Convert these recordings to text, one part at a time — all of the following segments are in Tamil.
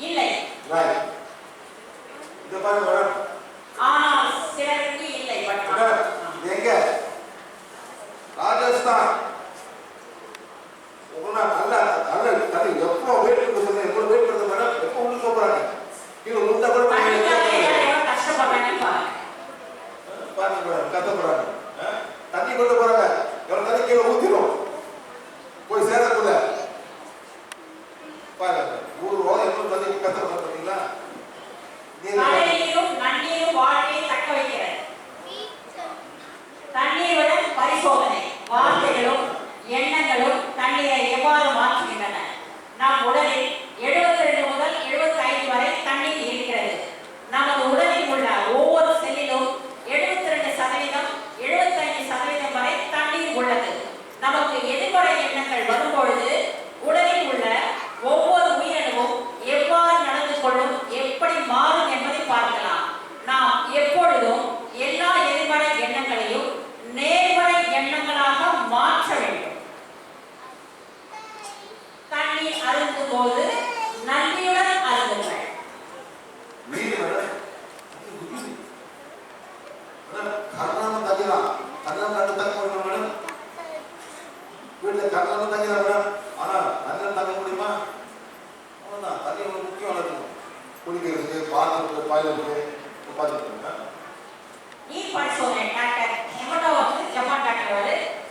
இல்லை. ரைட். இந்த பாருங்க மேடம். ஆனால் சிலருக்கு இல்லை. எங்க? ராஜஸ்தான். உங்களா நல்ல நல்ல தனி எப்போ வெயிட் பண்ணுறது எப்போ வெயிட் பண்ணுறது மேடம் எப்போ உள்ள போறாங்க கீழே உள்ள கூட கஷ்டப்படுறாங்க பாருங்க மேடம் கஷ்டப்படுறாங்க தண்ணி கொண்டு போறாங்க எவ்வளவு தண்ணி கீழே ஊத்திடும் போய் சேரக்குள்ள பாருங்க ஊர் எவ்வளவு தண்ணி கஷ்டப்படுறாங்க பார்த்தீங்களா நீரும் நன்னீரும் வாழ்க்கையை தக்க வைக்கிறது. தண்ணீருடன் பரிசோதனை வார்த்தைகளும் எண்ணங்களும் தண்ணீரை எவ்வாறு மாற்றுகின்றன? நம் உடலில் 72 முதல் 75 வரை தண்ணீர் இருக்கிறது. நமது உடலில் உள்ள ஒவ்வொரு செல்லிலும் 72% 75% வரை தண்ணீர் உள்ளது. நமக்கு எதிர்மறை எண்ணங்கள் வரும்பொழுது உடலில் உள்ள ஒவ்வொரு உயிரினமும் எவ்வாறு நடந்து கொள்ளும், எப்படி மாறும் என்பதை பார்க்கலாம். நாம் எப்பொழுதும் எல்லா எதிர்மறை எண்ணங்களையும் நேர்மறை எண்ணங்களாக மாற்ற வேண்டும். தண்ணீர் அருந்தும் போது நன்றியுடன் அருந்துங்கள். நீர் பரிசோதனை டாக்டர் எமட்டோ ஜப்பான் டாக்டர்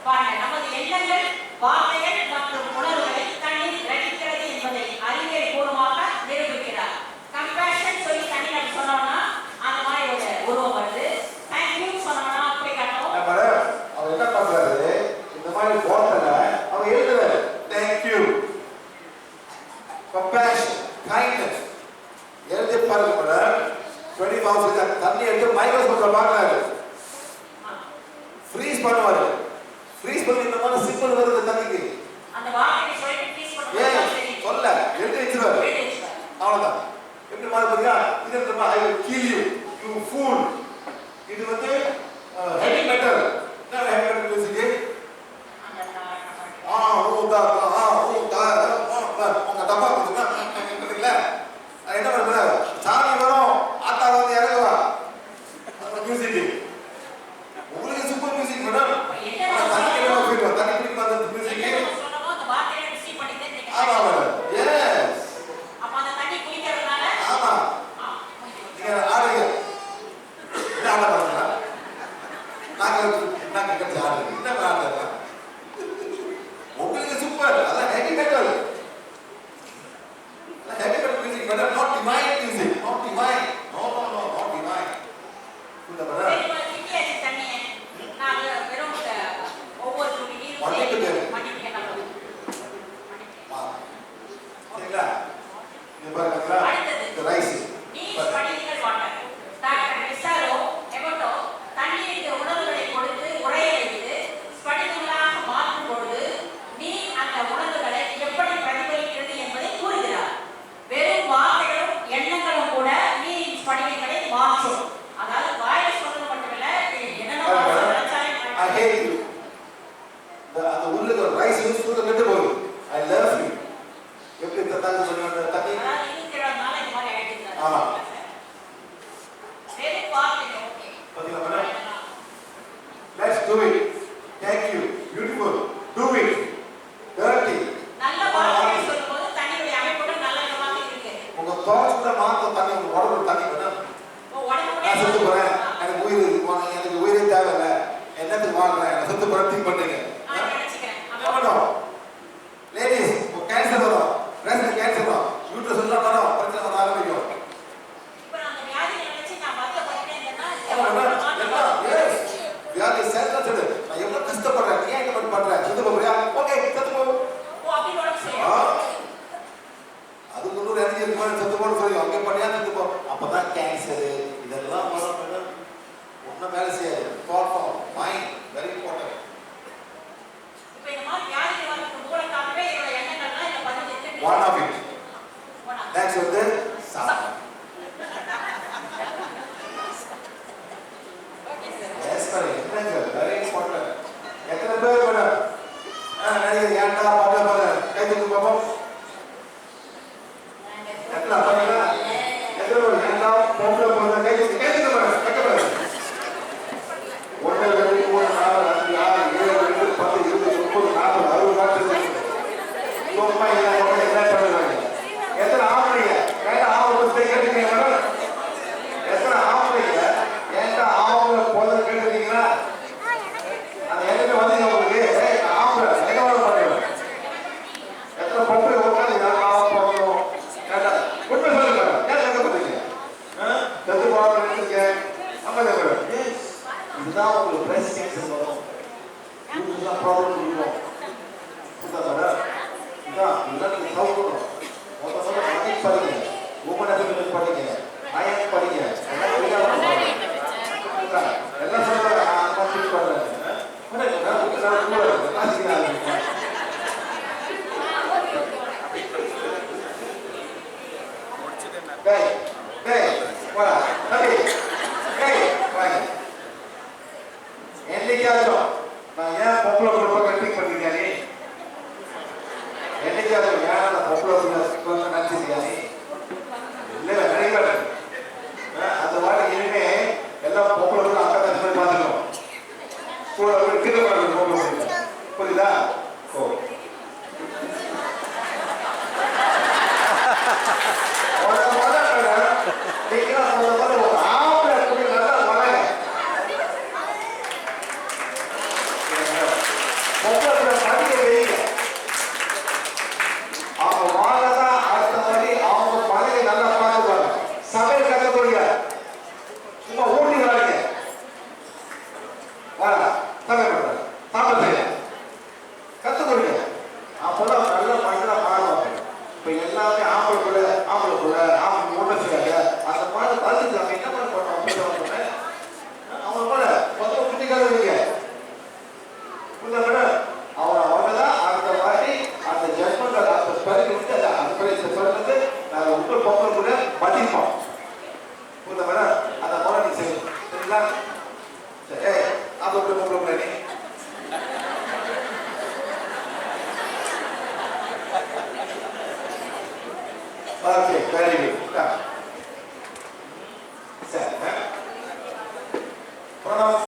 பாருங்க, நமது எண்ணங்கள், வார்த்தைகள் மற்றும் உணர்வுகளை தண்ணீர் கிரகிக்கிறது என்பதை அறிவியல் பூர்வமாக நிரூபிக்கிறார். கம்பேஷன் சொல்லி தண்ணீர் சொன்னோம்னா அந்த மாதிரி ஒரு உருவம் வருது. தேங்க்யூ சொன்னோம்னா அப்படி காட்டும். அவர் என்ன பண்றாரு, இந்த மாதிரி போட்டல அவர் எழுதுறாரு தேங்க்யூ, கம்பேஷன், கைண்ட்னஸ் எழுதி பாருங்க மேடம். 25 தண்ணி எடுத்து மைக்ரோஸ்கோப்ல பார்க்கறாரு, ஃப்ரீஸ் பண்ணுவாரு. ஃப்ரீஸ் பண்ணி இந்த மாதிரி சிம்பிள் வருது தண்ணிக்கு. அந்த வார்த்தையை சொல்லி ஃப்ரீஸ் பண்ணுவாரு. சொல்ல எழுதி வச்சிருவாரு. அவ்வளவுதான். எப்படி மாதிரி பாத்தீங்க, இது என்னமா I will kill you you fool. இது வந்து ஹெவி மெட்டல். என்ன ஹெவி மெட்டல் பேசிக்கு? உங்க டப்பா கொடுத்துங்க பாத்தீங்களா? என்ன பண்ற? சாமி வரும், ஆத்தா வந்து இறங்குவா. மியூசிக் உங்களுக்கு சூப்பர் மியூசிக் மேடம். தண்ணி பிடிக்கும் அந்த மியூசிக். ஆமா மேடம். எஸ். அப்ப அந்த தண்ணி குடிக்கிறதுனால ஆமா. நீங்க ஆடுங்க. என்ன ஆடுறீங்க? நாங்க கட்டி ஆடுறீங்க. என்ன ஆடுறீங்க? உங்களுக்கு சூப்பர். அதான் heavy metal. Heavy metal music madam, not divine music. Not divine. No no no, not divine. இந்த மேடம் ஒவ்வொரு துணியும் உணவுகளை கொடுத்து உரைய வைத்து ஸ்படிகங்களாக மாற்றும் பொழுது நீர் அந்த உணவுகளை எப்படி பிரதிபலிக்கிறது என்பதை கூறுகிறார். வெறும் வார்த்தைகளும் எண்ணங்களும் கூட நீரின் ஸ்படிகங்களை மாற்றும். அதாவது வாயில் சொல்றது மட்டுமில்ல, என்னென்ன அந்த உள்ளுக்கு ரைஸ் யூஸ் பண்ணி கெட்டு போகுது. I love you. எப்படி தந்தாங்க சொல்லுவாங்க தண்ணி. அதாவது இருக்கிறதுனால இந்த மாதிரி ஆயிடுது. ஆமா. சரி பாருங்க. ஓகே. பாத்தீங்களா madam? Let's to it. Thank you. Beautiful. To it. Dirty. நல்ல வார்த்தை சொல்லும்போது தண்ணியோட அமைப்பு நல்ல விதமாக இருக்கு. உங்க தோட்ஸ் கூட மாத்த தண்ணி உடம்புல தண்ணி மேடம். நான் செத்து போறேன், எனக்கு உயிரே தேவையில்ல, என்னத்துக்கு வாழ்றேன், நான் செத்து போறேன் திங்க் பண்றீங்க. லேடிஸ் கேன்சர் வரும், பிரேஸ்ட் கேன்சர் வரும், யூட்ரஸ் எல்லாம் வரும், பிரச்சனை வர ஆரம்பிக்கும். இப்போ அந்த வியாதி நினைச்சு நான் வருத்தப்பட்டேன்னா வியாதி சேர்த்து சொல்லு, நான் எவ்வளவு கஷ்டப்படுறேன், ஏன் இந்த மாதிரி பண்றேன், செத்து போறியா? ஓகே செத்து போ. அப்படி உடம்பு செய்யும். அது முன்னூறு எனர்ஜி இருக்கு, செத்து போன்னு சொல்லி அங்கே பண்ணியா செத்து போ. அப்பதான் கேன்சர் இதெல்லாம் வரும் மேடம். ஒன்னும் வேலை செய்யாது. That form mind very important. இப்போ இந்த மாதிரி வியாதி வரதுக்கு மூல காரணமே என்னோட எண்ணங்கள்லாம் இந்த பதிவு இருக்கு. One of it. நெக்ஸ்ட் வந்து சாப்பிடு. Okay sir. எஸ் சார், என்னங்க வெரி இம்பார்ட்டன்ட். எத்தனை பேர் மேடம் நடிகர் ஏன்டா பாட பாட கை தூக்கு பாப்போம். சும்மா இல்லை என்ன பண்ணுவாங்க எத்தனை ஆம்பளைங்க கையில ஆம்பளை கேட்டுக்கீங்க மேடம் எத்தனை ஆம்பளைங்க ஏன்டா ஆம்பளை போதை கேட்டுருக்கீங்களா அது எங்கிட்ட வந்தீங்க உங்களுக்கு ஆம்பளை என்ன வேலை பண்ணுறேன் எத்தனை பொம்பளை உட்காந்து ஆம்பளம் கேட்டா உண்மை சொல்லுங்க ஏன் எங்க பண்ணுறீங்க செத்து போகணும் நினைச்சிருக்கேன் ஆமாம் மேடம் இதுதான் உங்களுக்கு பிரெஸ்ட் கேன்சர் வரும் இதுதான் ப்ராப்ளம் இருக்கும் இதான் எல்லாத்தையும் சவுக்கணும் முதல்ல மதிப்பு படிங்க உமன் அபிவிருத்தி படிங்க அயன் படிங்க எல்லாம் சொல்லுவாங்க நான் ஃபீல் பண்ணுறேன் என்னைக்காச்சும் நான் ஏன் பொம்பளை குடும்ப கட்டிங் பண்ணிருக்கேன் நீ என்னைக்காச்சும் ஏன் நான் பொம்பளை குடும்ப நினைச்சிருக்கேன் நீ இல்லை நிறைய அந்த வாட்டி இனிமே எல்லாம் பொம்பளை குடும்ப அக்கா தான் சொல்லி பார்த்துக்கணும் கூட கிட்ட பொம்பளை புரியுதா ஓ Okay, very good.